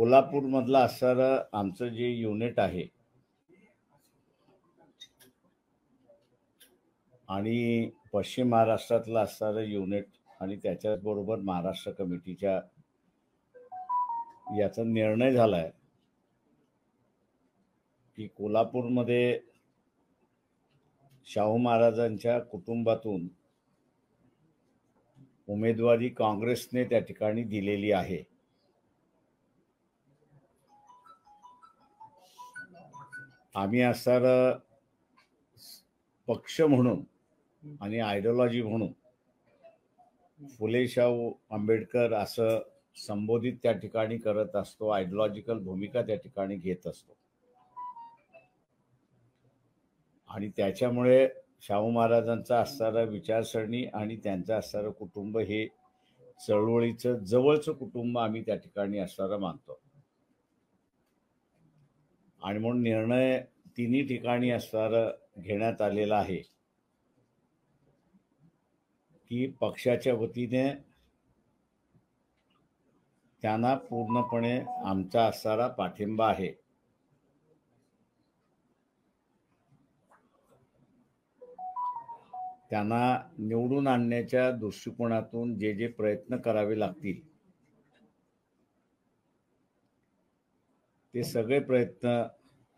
कोल्हापूरमधलं असणारं आमचं जे युनिट आहे आणि पश्चिम महाराष्ट्रातलं असणारं युनिट आणि त्याच्याचबरोबर महाराष्ट्र कमिटीच्या याचा निर्णय झालाय की कोल्हापूरमध्ये शाहू महाराजांच्या कुटुंबातून उमेदवारी काँग्रेसने त्या ठिकाणी दिलेली आहे। आम्ही असणारं पक्ष म्हणून आणि आयडिओलॉजी म्हणून फुले शाहू आंबेडकर असं संबोधित त्या ठिकाणी करत असतो, आयडिओलॉजिकल भूमिका त्या ठिकाणी घेत असतो आणि त्याच्यामुळे शाहू महाराजांचा असणारा विचारसरणी आणि त्यांचं असणारं कुटुंब हे चळवळीचं जवळचं कुटुंब आम्ही त्या ठिकाणी असणारं मानतो आणि म्हणून निर्णय तिन्ही ठिकाणी असणारं घेण्यात आलेला आहे की पक्षाच्या वतीने त्यांना पूर्णपणे आमचा असणारा पाठिंबा आहे। त्यांना निवडून आणण्याच्या दृष्टिकोनातून जे जे प्रयत्न करावे लागतील ते सगळे प्रयत्न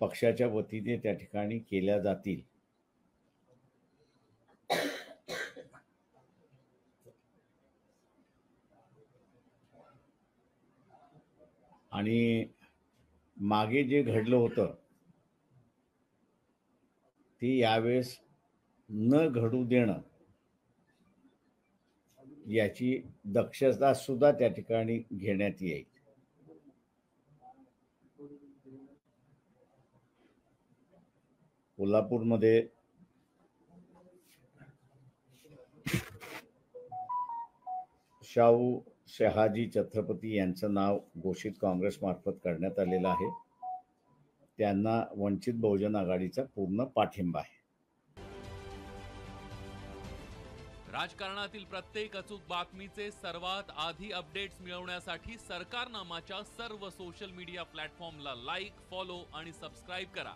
पक्षाच्या वतीने त्या ठिकाणी केल्या जातील। आणि मागे जे घडलं होतं ते यावेळेस न घडू देणं याची दक्षता सुद्धा त्या ठिकाणी घेण्यात येईल। कोल्हापूरमध्ये शाहू शहाजी छत्रपती यांचं नाव घोषित काँग्रेस मार्फत करण्यात आलेलं आहे। त्यांना वंचित बहुजन आघाडीचा पूर्ण पाठिंबा आहे। राजकारणातील प्रत्येक अचूक बातमीचे सर्वात आधी अपडेट्स मिळवण्यासाठी सरकारनामाच्या सर्व सोशल मीडिया प्लॅटफॉर्मला लाईक, फॉलो आणि सबस्क्राइब करा।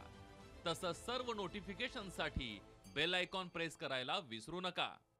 तसंच सर्व नोटिफिकेशनसाठी बेल आयकॉन प्रेस करायला विसरू नका।